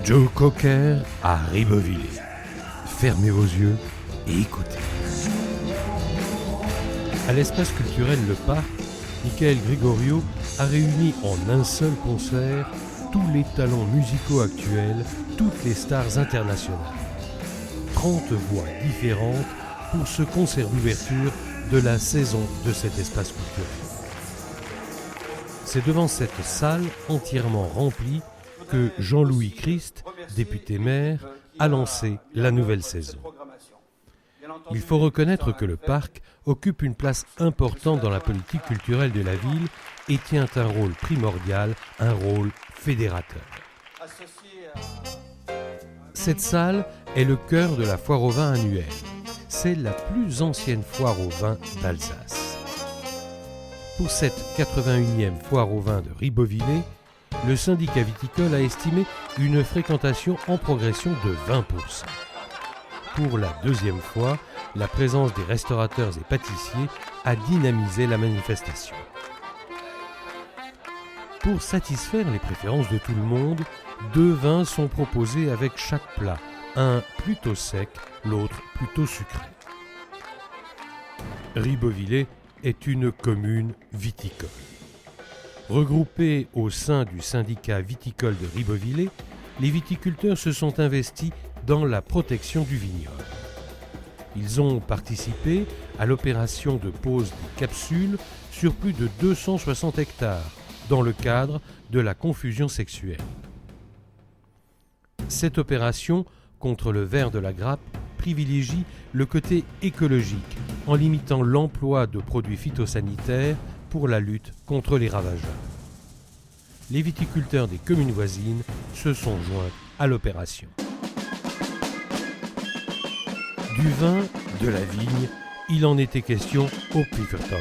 Joe Cocker à Ribeauvillé. Fermez vos yeux et écoutez. À l'espace culturel Le Parc, Michael Gregorio a réuni en un seul concert tous les talents musicaux actuels, toutes les stars internationales. 30 voix différentes pour ce concert d'ouverture de la saison de cet espace culturel. C'est devant cette salle entièrement remplie que Jean-Louis Christ, député-maire, a lancé la nouvelle saison. Il faut reconnaître que le parc occupe une place importante dans la politique culturelle de la ville et tient un rôle primordial, un rôle fédérateur. Cette salle est le cœur de la foire au vin annuelle. C'est la plus ancienne foire au vin d'Alsace. Pour cette 81e foire au vin de Ribeauvillé, le syndicat viticole a estimé une fréquentation en progression de 20%. Pour la deuxième fois, la présence des restaurateurs et pâtissiers a dynamisé la manifestation. Pour satisfaire les préférences de tout le monde, 2 vins sont proposés avec chaque plat, un plutôt sec, l'autre plutôt sucré. Ribeauvillé est une commune viticole. Regroupés au sein du syndicat viticole de Ribeauvillé, les viticulteurs se sont investis dans la protection du vignoble. Ils ont participé à l'opération de pose des capsules sur plus de 260 hectares dans le cadre de la confusion sexuelle. Cette opération contre le ver de la grappe privilégie le côté écologique en limitant l'emploi de produits phytosanitaires pour la lutte contre les ravageurs. Les viticulteurs des communes voisines se sont joints à l'opération. Du vin, de la vigne, il en était question au Pfiffertoy.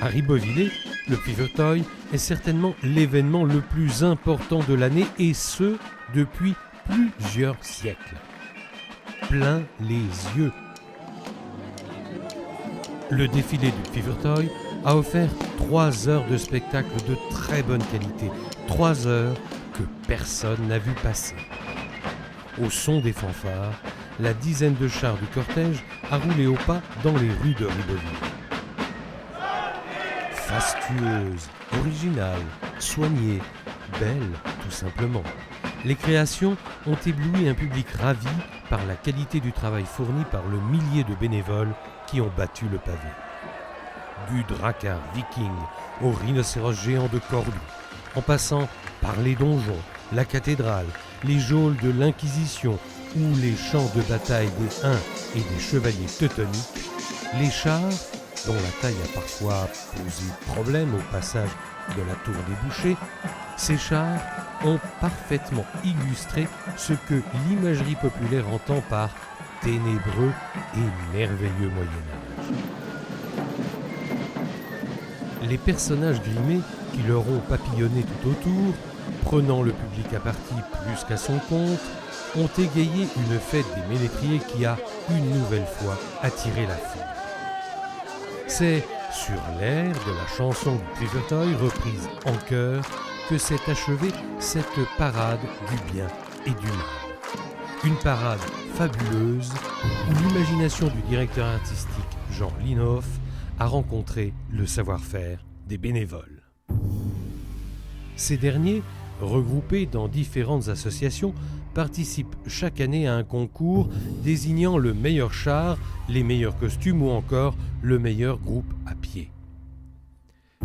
À Ribeauvillé, le Pfiffertoy est certainement l'événement le plus important de l'année et ce, depuis plusieurs siècles. Plein les yeux. Le défilé du Pfiffertoy a offert 3 heures de spectacle de très bonne qualité. 3 heures que personne n'a vu passer. Au son des fanfares, la dizaine de chars du cortège a roulé au pas dans les rues de Ribeauvillé. Fastueuse, originale, soignée, belle, tout simplement. Les créations ont ébloui un public ravi par la qualité du travail fourni par le millier de bénévoles qui ont battu le pavé. Du dracard viking au rhinocéros géant de Cordoue, en passant par les donjons, la cathédrale, les geôles de l'Inquisition ou les champs de bataille des Huns et des chevaliers teutoniques, les chars, dont la taille a parfois posé problème au passage de la tour des bouchers, ces chars ont parfaitement illustré ce que l'imagerie populaire entend par ténébreux et merveilleux Moyen-Âge. Les personnages grimés qui leur ont papillonné tout autour, prenant le public à partie plus qu'à son compte, ont égayé une fête des ménétriers qui a une nouvelle fois attiré la foule. C'est sur l'air de la chanson du Pfiffertoy reprise en chœur que s'est achevée cette parade du bien et du mal. Une parade fabuleuse où l'imagination du directeur artistique Jean Linhoff a rencontré le savoir-faire des bénévoles. Ces derniers, regroupés dans différentes associations, participent chaque année à un concours désignant le meilleur char, les meilleurs costumes ou encore le meilleur groupe à pied.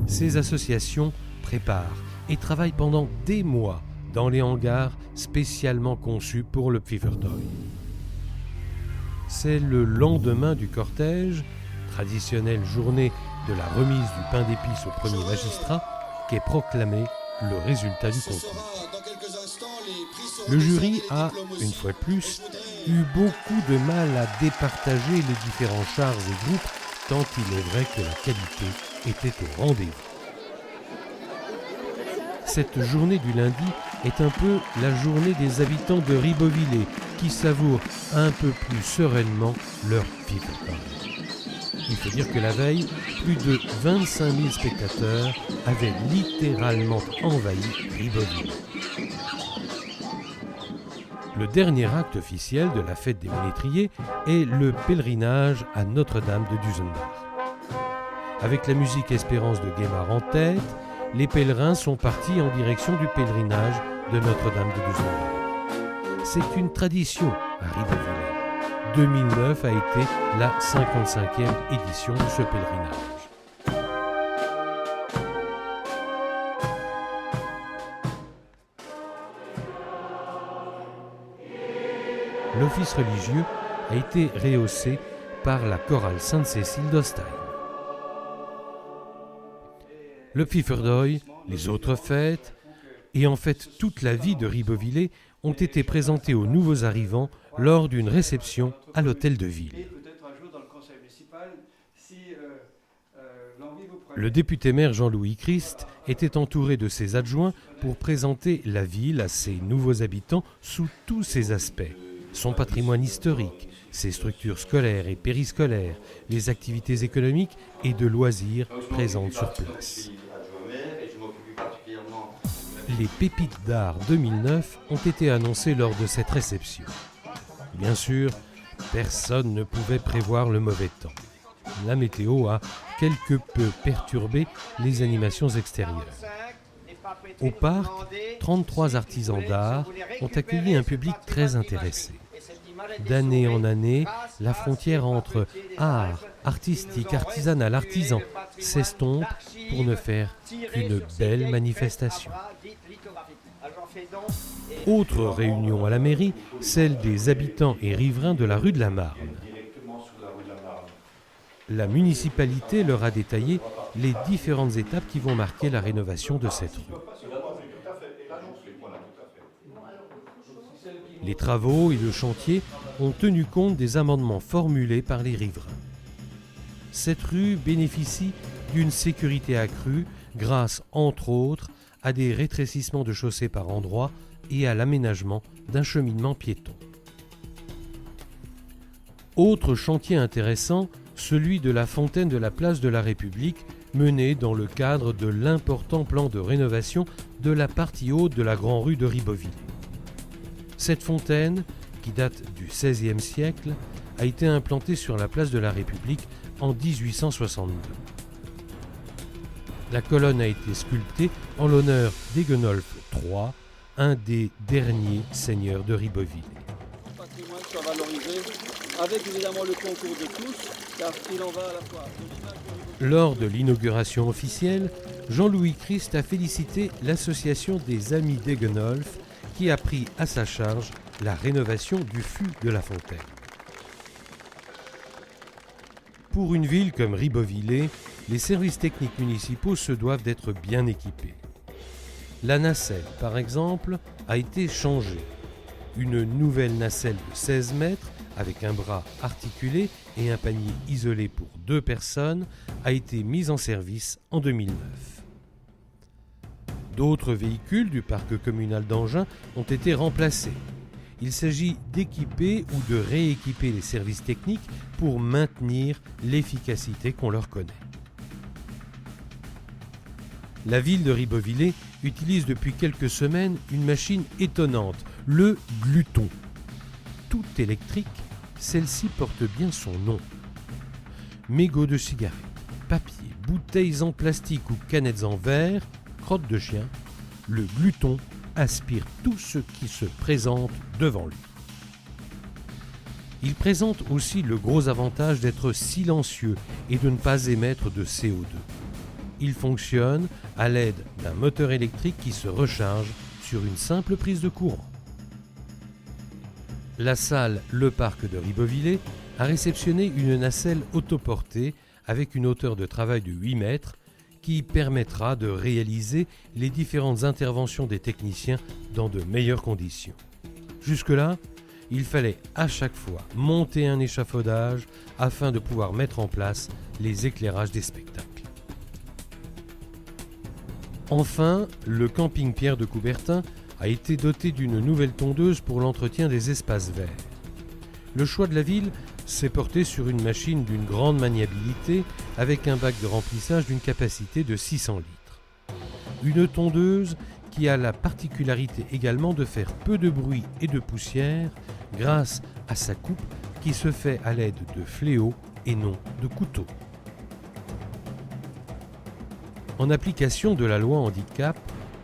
Ces associations préparent et travaillent pendant des mois dans les hangars spécialement conçus pour le Pfiffertoy. C'est le lendemain du cortège, traditionnelle journée de la remise du pain d'épices au premier magistrat, qu'est proclamé le résultat du concours. Le jury a, une fois de plus, eu beaucoup de mal à départager les différents chars et groupes, tant il est vrai que la qualité était au rendez-vous. Cette journée du lundi est un peu la journée des habitants de Ribeauvillé qui savourent un peu plus sereinement leur Pfiffertoy. Il faut dire que la veille, plus de 25 000 spectateurs avaient littéralement envahi Ribeauvillé. Le dernier acte officiel de la fête des ménétriers est le pèlerinage à Notre-Dame de Dusenbach. Avec la musique Espérance de Guémard en tête, les pèlerins sont partis en direction du pèlerinage de Notre-Dame de Dusenbach. C'est une tradition à Ribeauvillé. 2009 a été la 55e édition de ce pèlerinage. L'office religieux a été rehaussé par la chorale Sainte-Cécile d'Ostheim. Le Pfifferdoy, les autres fêtes, et en fait toute la vie de Ribeauvillé ont été présentées aux nouveaux arrivants lors d'une réception à l'hôtel de ville. Le député-maire Jean-Louis Christ était entouré de ses adjoints pour présenter la ville à ses nouveaux habitants sous tous ses aspects. Son patrimoine historique, ses structures scolaires et périscolaires, les activités économiques et de loisirs présentes sur place. Les Pépites d'Art 2009 ont été annoncées lors de cette réception. Bien sûr, personne ne pouvait prévoir le mauvais temps. La météo a quelque peu perturbé les animations extérieures. Au parc, 33 artisans d'art ont accueilli un public très intéressé. D'année en année, la frontière entre art, artistique, artisanal, artisan s'estompe pour ne faire qu'une belle manifestation. Autre réunion à la mairie, celle des habitants et riverains de la rue de la Marne. La municipalité leur a détaillé les différentes étapes qui vont marquer la rénovation de cette rue. Les travaux et le chantier ont tenu compte des amendements formulés par les riverains. Cette rue bénéficie d'une sécurité accrue grâce, entre autres, à des rétrécissements de chaussées par endroits et à l'aménagement d'un cheminement piéton. Autre chantier intéressant, celui de la fontaine de la place de la République, mené dans le cadre de l'important plan de rénovation de la partie haute de la Grande Rue de Ribeauvillé. Cette fontaine, qui date du XVIe siècle, a été implantée sur la place de la République en 1862. La colonne a été sculptée en l'honneur d'Egenolf III, un des derniers seigneurs de Ribeauvillé. Le patrimoine soit valorisé, avec évidemment le concours de tous, car il en va à la fois de l'image de Ribeauvillé. Lors de l'inauguration officielle, Jean-Louis Christ a félicité l'association des Amis d'Egenolf qui a pris à sa charge la rénovation du fût de la fontaine. Pour une ville comme Ribeauvillé, les services techniques municipaux se doivent d'être bien équipés. La nacelle, par exemple, a été changée. Une nouvelle nacelle de 16 mètres, avec un bras articulé et un panier isolé pour 2 personnes, a été mise en service en 2009. D'autres véhicules du parc communal d'Angins ont été remplacés. Il s'agit d'équiper ou de rééquiper les services techniques pour maintenir l'efficacité qu'on leur connaît. La ville de Ribeauvillé utilise depuis quelques semaines une machine étonnante, le gluton. Tout électrique, celle-ci porte bien son nom. Mégots de cigarettes, papier, bouteilles en plastique ou canettes en verre, crottes de chien, le gluton aspire tout ce qui se présente devant lui. Il présente aussi le gros avantage d'être silencieux et de ne pas émettre de CO2. Il fonctionne à l'aide d'un moteur électrique qui se recharge sur une simple prise de courant. La salle Le Parc de Ribeauvillé a réceptionné une nacelle autoportée avec une hauteur de travail de 8 mètres qui permettra de réaliser les différentes interventions des techniciens dans de meilleures conditions. Jusque-là, il fallait à chaque fois monter un échafaudage afin de pouvoir mettre en place les éclairages des spectacles. Enfin, le camping Pierre de Coubertin a été doté d'une nouvelle tondeuse pour l'entretien des espaces verts. Le choix de la ville s'est porté sur une machine d'une grande maniabilité avec un bac de remplissage d'une capacité de 600 litres. Une tondeuse qui a la particularité également de faire peu de bruit et de poussière grâce à sa coupe qui se fait à l'aide de fléaux et non de couteaux. En application de la loi handicap,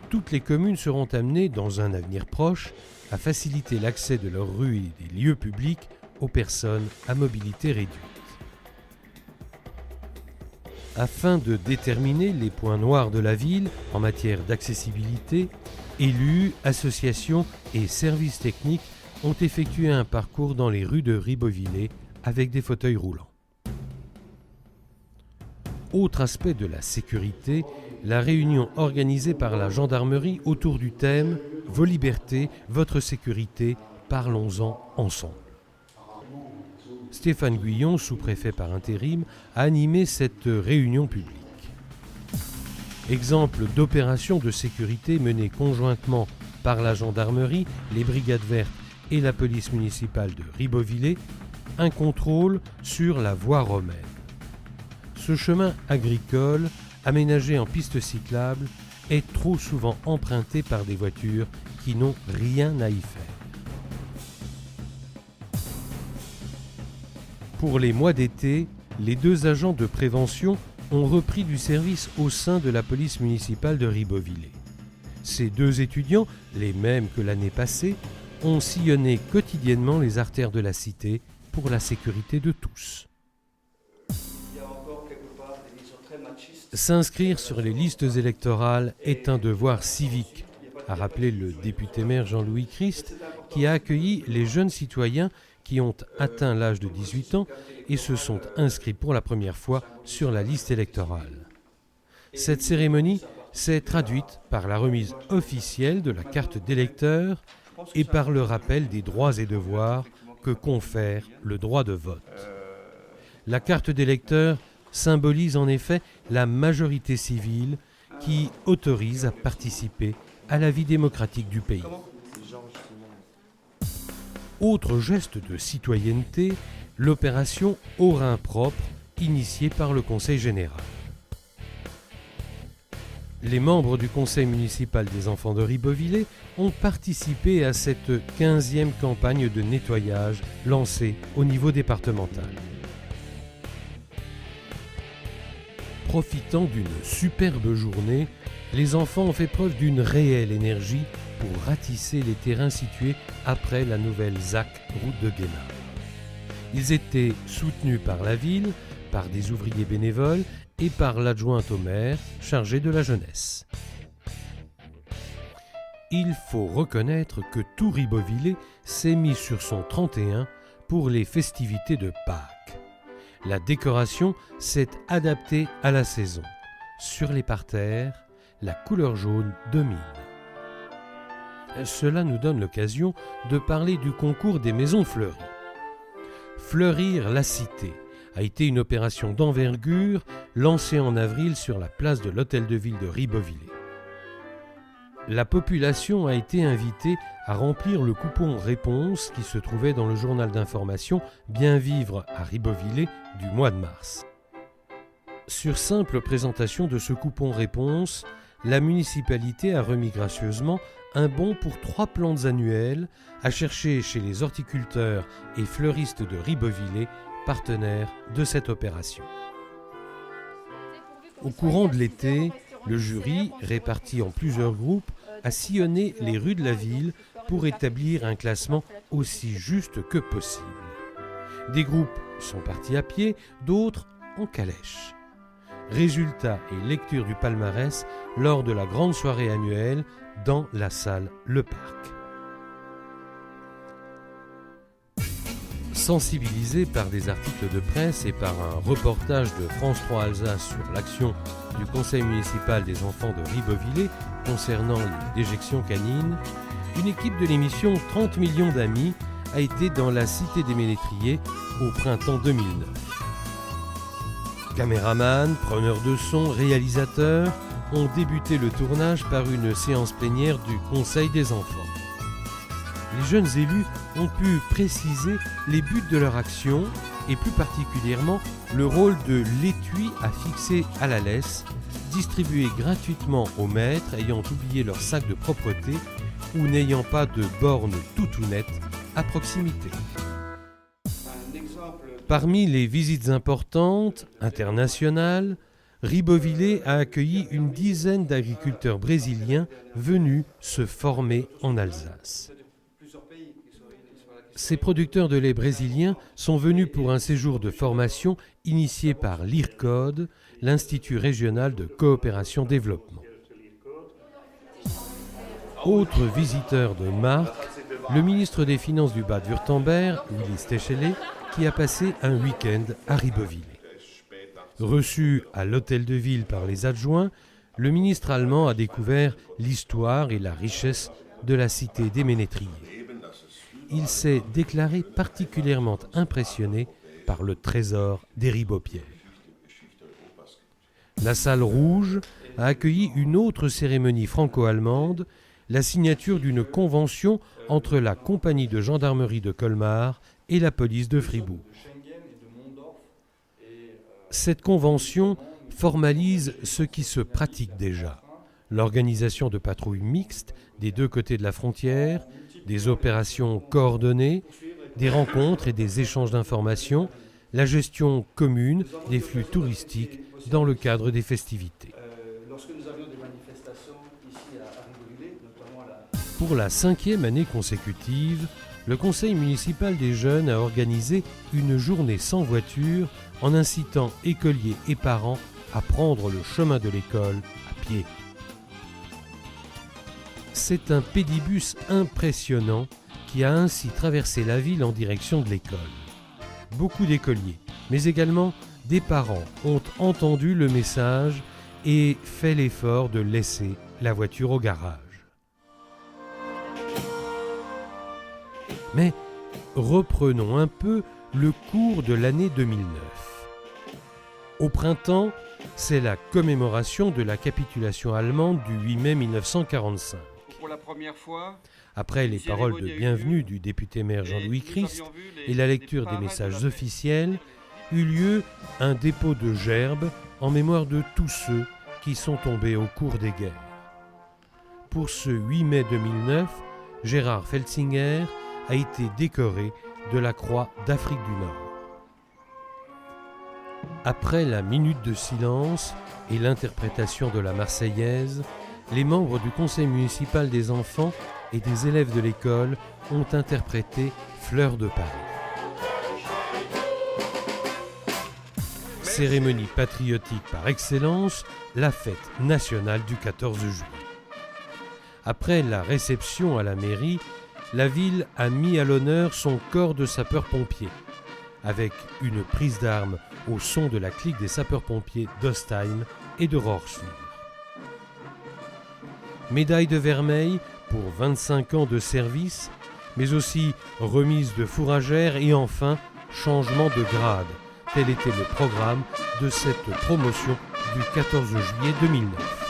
toutes les communes seront amenées, dans un avenir proche, à faciliter l'accès de leurs rues et des lieux publics aux personnes à mobilité réduite. Afin de déterminer les points noirs de la ville en matière d'accessibilité, élus, associations et services techniques ont effectué un parcours dans les rues de Ribeauvillé avec des fauteuils roulants. Autre aspect de la sécurité, la réunion organisée par la gendarmerie autour du thème « Vos libertés, votre sécurité, parlons-en ensemble ». Stéphane Guyon, sous-préfet par intérim, a animé cette réunion publique. Exemple d'opération de sécurité menée conjointement par la gendarmerie, les brigades vertes et la police municipale de Ribeauvillé, un contrôle sur la voie romaine. Ce chemin agricole, aménagé en piste cyclable, est trop souvent emprunté par des voitures qui n'ont rien à y faire. Pour les mois d'été, les 2 agents de prévention ont repris du service au sein de la police municipale de Ribeauvillé. Ces 2 étudiants, les mêmes que l'année passée, ont sillonné quotidiennement les artères de la cité pour la sécurité de tous. S'inscrire sur les listes électorales est un devoir civique, a rappelé le député-maire Jean-Louis Christ, qui a accueilli les jeunes citoyens qui ont atteint l'âge de 18 ans et se sont inscrits pour la première fois sur la liste électorale. Cette cérémonie s'est traduite par la remise officielle de la carte d'électeur et par le rappel des droits et devoirs que confère le droit de vote. La carte d'électeur symbolise en effet la majorité civile qui autorise à participer à la vie démocratique du pays. Autre geste de citoyenneté, l'opération Aux reins propres, initiée par le Conseil général. Les membres du Conseil municipal des enfants de Ribeauvillé ont participé à cette 15e campagne de nettoyage lancée au niveau départemental. Profitant d'une superbe journée, les enfants ont fait preuve d'une réelle énergie pour ratisser les terrains situés après la nouvelle ZAC route de Guénard. Ils étaient soutenus par la ville, par des ouvriers bénévoles et par l'adjointe au maire chargée de la jeunesse. Il faut reconnaître que tout Ribeauvillé s'est mis sur son 31 pour les festivités de Pâques. La décoration s'est adaptée à la saison. Sur les parterres, la couleur jaune domine. Cela nous donne l'occasion de parler du concours des maisons fleuries. Fleurir la cité a été une opération d'envergure lancée en avril sur la place de l'Hôtel de Ville de Ribeauvillé. La population a été invitée à remplir le coupon réponse qui se trouvait dans le journal d'information Bien vivre à Ribeauvillé du mois de mars. Sur simple présentation de ce coupon réponse, la municipalité a remis gracieusement un bon pour 3 plantes annuelles à chercher chez les horticulteurs et fleuristes de Ribeauvillé, partenaires de cette opération. Au courant de l'été, le jury, réparti en plusieurs groupes, a sillonné les rues de la ville pour établir un classement aussi juste que possible. Des groupes sont partis à pied, d'autres en calèche. Résultat et lecture du palmarès lors de la grande soirée annuelle dans la salle Le Parc. Sensibilisés par des articles de presse et par un reportage de France 3 Alsace sur l'action du conseil municipal des enfants de Ribeauvillé concernant les déjections canines, une équipe de l'émission 30 millions d'amis a été dans la cité des Ménétriers au printemps 2009. Caméraman, preneurs de son, réalisateurs ont débuté le tournage par une séance plénière du Conseil des enfants. Les jeunes élus ont pu préciser les buts de leur action et plus particulièrement le rôle de l'étui à fixer à la laisse distribués gratuitement aux maîtres ayant oublié leur sac de propreté ou n'ayant pas de borne toutounette à proximité. Parmi les visites importantes, internationales, Ribeauvillé a accueilli une dizaine d'agriculteurs brésiliens venus se former en Alsace. Ces producteurs de lait brésiliens sont venus pour un séjour de formation initié par l'IRCOD, l'Institut régional de coopération-développement. Autre visiteur de marque, le ministre des Finances du Bade-Wurtemberg, Willy Stechele, qui a passé un week-end à Ribeauvillé. Reçu à l'hôtel de ville par les adjoints, le ministre allemand a découvert l'histoire et la richesse de la cité des ménétriers. Il s'est déclaré particulièrement impressionné par le trésor des ribaupières. La salle rouge a accueilli une autre cérémonie franco-allemande, la signature d'une convention entre la compagnie de gendarmerie de Colmar et la police de Fribourg. Cette convention formalise ce qui se pratique déjà, l'organisation de patrouilles mixtes des deux côtés de la frontière, des opérations coordonnées, des rencontres et des échanges d'informations, la gestion commune des flux touristiques dans le cadre des festivités. Pour la 5e année consécutive, le conseil municipal des jeunes a organisé une journée sans voiture en incitant écoliers et parents à prendre le chemin de l'école à pied. C'est un pédibus impressionnant qui a ainsi traversé la ville en direction de l'école. Beaucoup d'écoliers, mais également des parents ont entendu le message et fait l'effort de laisser la voiture au garage. Mais reprenons un peu le cours de l'année 2009. Au printemps, c'est la commémoration de la capitulation allemande du 8 mai 1945. Pour la première fois, après les paroles de bienvenue du député-maire Jean-Louis Christ et la lecture des messages officiels, eut lieu un dépôt de gerbes en mémoire de tous ceux qui sont tombés au cours des guerres. Pour ce 8 mai 2009, Gérard Feltzinger a été décoré de la Croix d'Afrique du Nord. Après la minute de silence et l'interprétation de la Marseillaise, les membres du conseil municipal des enfants et des élèves de l'école ont interprété Fleurs de Paris. Cérémonie patriotique par excellence, la fête nationale du 14 juillet. Après la réception à la mairie, la ville a mis à l'honneur son corps de sapeurs-pompiers, avec une prise d'armes au son de la clique des sapeurs-pompiers d'Ostheim et de Rorschach. Médaille de vermeil pour 25 ans de service, mais aussi remise de fourragère et enfin changement de grade. Tel était le programme de cette promotion du 14 juillet 2009.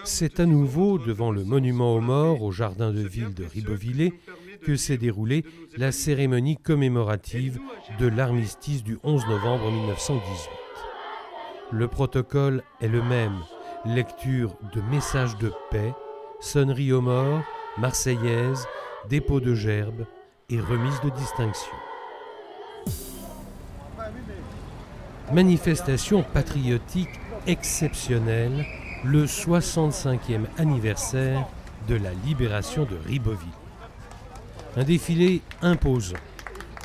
C'est à nouveau devant le monument aux morts au jardin de ville de Ribeauvillé que s'est déroulée la cérémonie commémorative de l'armistice du 11 novembre 1918. Le protocole est le même, lecture de messages de paix, sonnerie aux morts, marseillaise, dépôt de gerbes et remise de distinction. Manifestation patriotique exceptionnelle, le 65e anniversaire de la libération de Ribeauvillé. Un défilé imposant,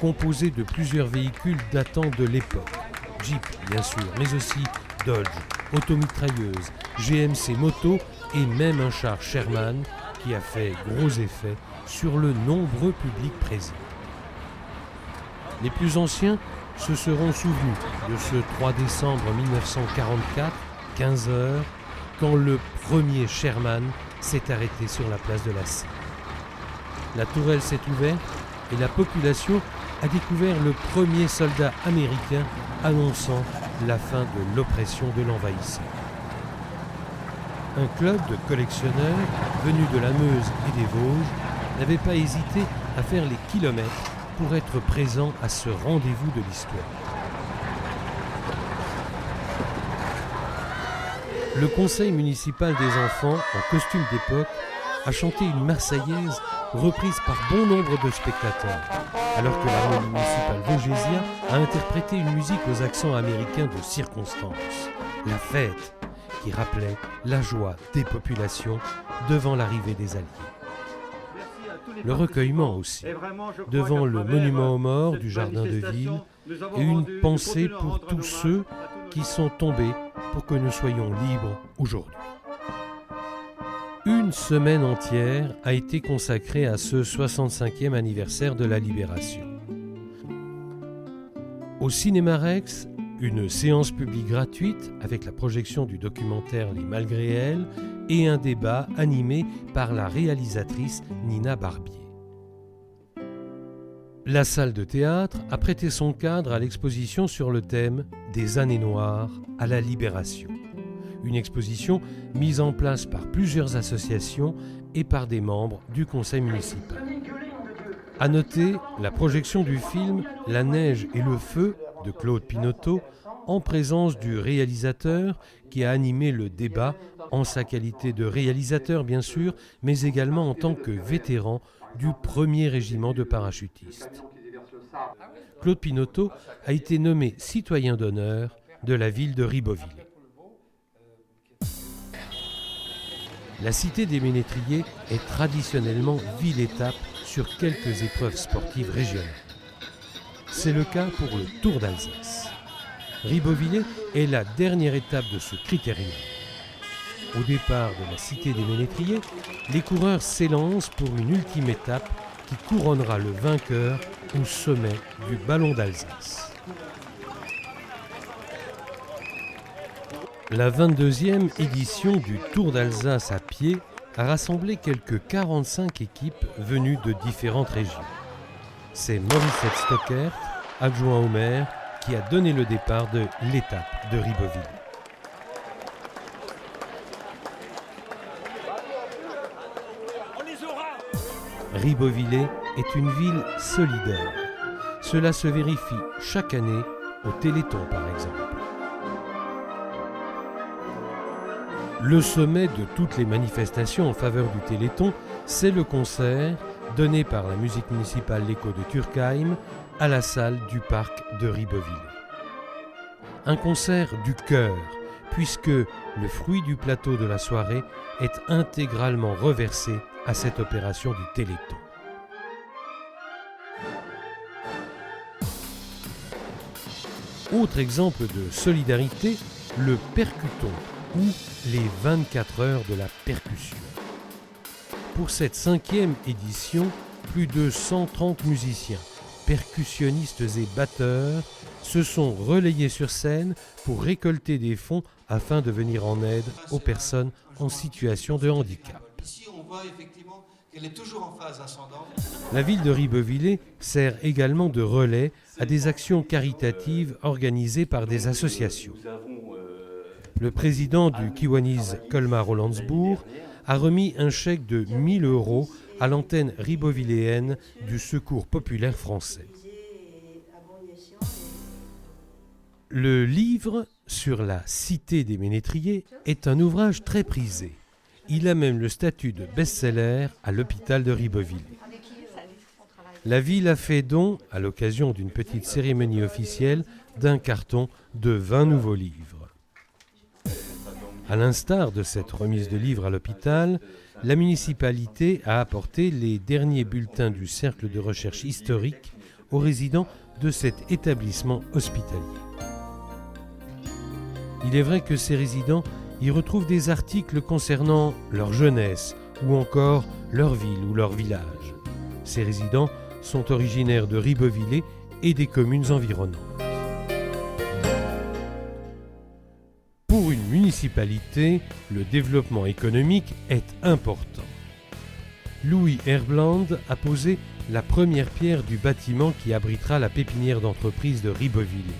composé de plusieurs véhicules datant de l'époque. Jeep, bien sûr, mais aussi Dodge, automitrailleuse, GMC moto et même un char Sherman qui a fait gros effet sur le nombreux public présent. Les plus anciens se seront souvenus de ce 3 décembre 1944, 15 heures, quand le premier Sherman s'est arrêté sur la place de la Cité. La tourelle s'est ouverte et la population a découvert le premier soldat américain annonçant la fin de l'oppression de l'envahisseur. Un club de collectionneurs venus de la Meuse et des Vosges n'avait pas hésité à faire les kilomètres pour être présent à ce rendez-vous de l'histoire. le conseil municipal des enfants, en costume d'époque, a chanté une Marseillaise reprise par bon nombre de spectateurs, alors que l'harmonie municipale Vosgésia a interprété une musique aux accents américains de circonstance, la fête, qui rappelait la joie des populations devant l'arrivée des Alliés. Le recueillement aussi, devant le monument aux morts du Jardin de Ville, et une pensée pour tous ceux qui sont tombés pour que nous soyons libres aujourd'hui. Une semaine entière a été consacrée à ce 65e anniversaire de la Libération. Au Cinéma Rex, une séance publique gratuite avec la projection du documentaire Les Malgré elles et un débat animé par la réalisatrice Nina Barbier. La salle de théâtre a prêté son cadre à l'exposition sur le thème « Des années noires à la Libération ». Une exposition mise en place par plusieurs associations et par des membres du conseil municipal. À noter la projection du film « La neige et le feu » de Claude Pinoteau, en présence du réalisateur qui a animé le débat en sa qualité de réalisateur bien sûr, mais également en tant que vétéran du 1er régiment de parachutistes. Claude Pinoteau a été nommé citoyen d'honneur de la ville de Ribeauvillé. La cité des Ménétriers est traditionnellement ville-étape sur quelques épreuves sportives régionales. C'est le cas pour le Tour d'Alsace. Ribeauvillé est la dernière étape de ce critérium. Au départ de la cité des Ménétriers, les coureurs s'élancent pour une ultime étape qui couronnera le vainqueur au sommet du Ballon d'Alsace. La 22e édition du Tour d'Alsace à pied a rassemblé quelques 45 équipes venues de différentes régions. C'est Morissette Stockert, adjoint au maire, qui a donné le départ de l'étape de Ribeauvillé. Ribeauvillé est une ville solidaire. Cela se vérifie chaque année au Téléthon par exemple. Le sommet de toutes les manifestations en faveur du Téléthon, c'est le concert donné par la musique municipale L'Écho de Turckheim à la salle du parc de Ribeauvillé. Un concert du cœur, puisque le fruit du plateau de la soirée est intégralement reversé à cette opération du Téléthon. Autre exemple de solidarité, le percuton, ou les 24 heures de la percussion. Pour cette 5e édition, plus de 130 musiciens, percussionnistes et batteurs se sont relayés sur scène pour récolter des fonds afin de venir en aide aux personnes en situation de handicap. Ici, on voit effectivement qu'elle est toujours en phase ascendante. La ville de Ribeauvillé sert également de relais à des actions caritatives organisées par des associations. Le président du Kiwanis Colmar-Hollandsbourg a remis un chèque de 1 000 € à l'antenne ribeauvilléenne du Secours populaire français. Le livre sur la cité des Ménétriers est un ouvrage très prisé. Il a même le statut de best-seller à l'hôpital de Ribeauvillé. La ville a fait don, à l'occasion d'une petite cérémonie officielle, d'un carton de 20 nouveaux livres. À l'instar de cette remise de livres à l'hôpital, la municipalité a apporté les derniers bulletins du Cercle de recherche historique aux résidents de cet établissement hospitalier. Il est vrai que ces résidents y retrouvent des articles concernant leur jeunesse ou encore leur ville ou leur village. Ces résidents sont originaires de Ribeauvillé et des communes environnantes. Pour une municipalité, le développement économique est important. Louis Herbland a posé la première pierre du bâtiment qui abritera la pépinière d'entreprise de Ribeauvillé.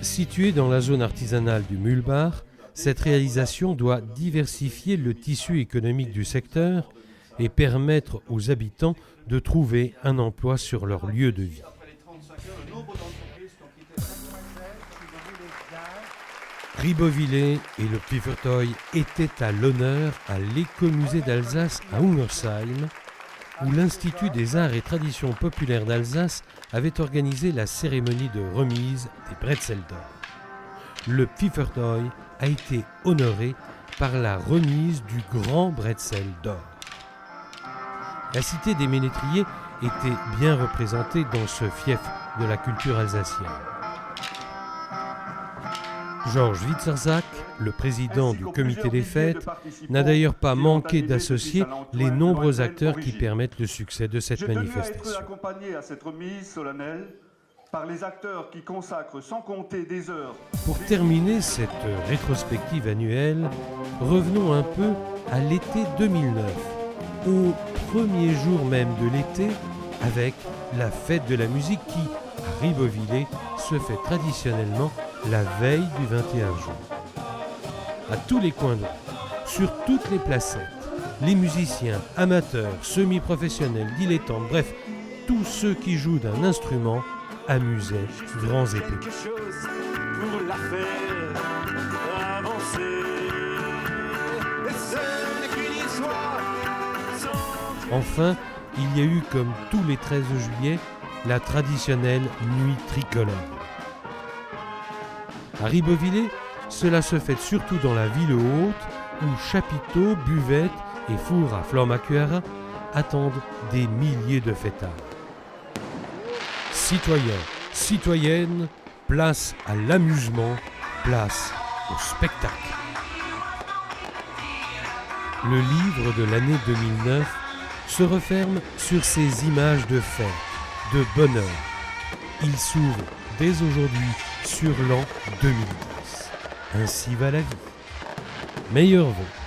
Située dans la zone artisanale du Mühlbach, cette réalisation doit diversifier le tissu économique du secteur et permettre aux habitants de trouver un emploi sur leur lieu de vie. Ribeauvillé et le Pfeffertoy étaient à l'honneur à l'écomusée d'Alsace à Ungersheim, où l'Institut des Arts et Traditions Populaires d'Alsace avait organisé la cérémonie de remise des Bretzels d'or. Le Pfeffertoy a été honoré par la remise du Grand Bretzel d'or. La cité des Ménétriers était bien représentée dans ce fief de la culture alsacienne. Georges Witzersack, le président du comité des fêtes, n'a d'ailleurs pas manqué d'associer les nombreux acteurs qui permettent le succès de cette manifestation. J'ai accompagné à cette remise solennelle par les acteurs qui consacrent sans compter des heures. Pour terminer cette rétrospective annuelle, revenons un peu à l'été 2009, au premier jour même de l'été, avec la fête de la musique qui, à Ribeauvillé, se fait traditionnellement la veille du 21 juin. À tous les coins de rue, sur toutes les placettes, les musiciens, amateurs, semi-professionnels, dilettantes, bref, tous ceux qui jouent d'un instrument amusaient grands et petits. Enfin, il y a eu, comme tous les 13 juillet, la traditionnelle nuit tricolore. À Ribeauvillé, cela se fait surtout dans la ville haute, où chapiteaux, buvettes et fours à Flormacuara attendent des milliers de fêtards. Citoyens, citoyennes, place à l'amusement, place au spectacle. Le livre de l'année 2009 se referme sur ces images de fête, de bonheur. Il s'ouvre dès aujourd'hui sur l'an 2010. Ainsi va la vie. Meilleurs vœux.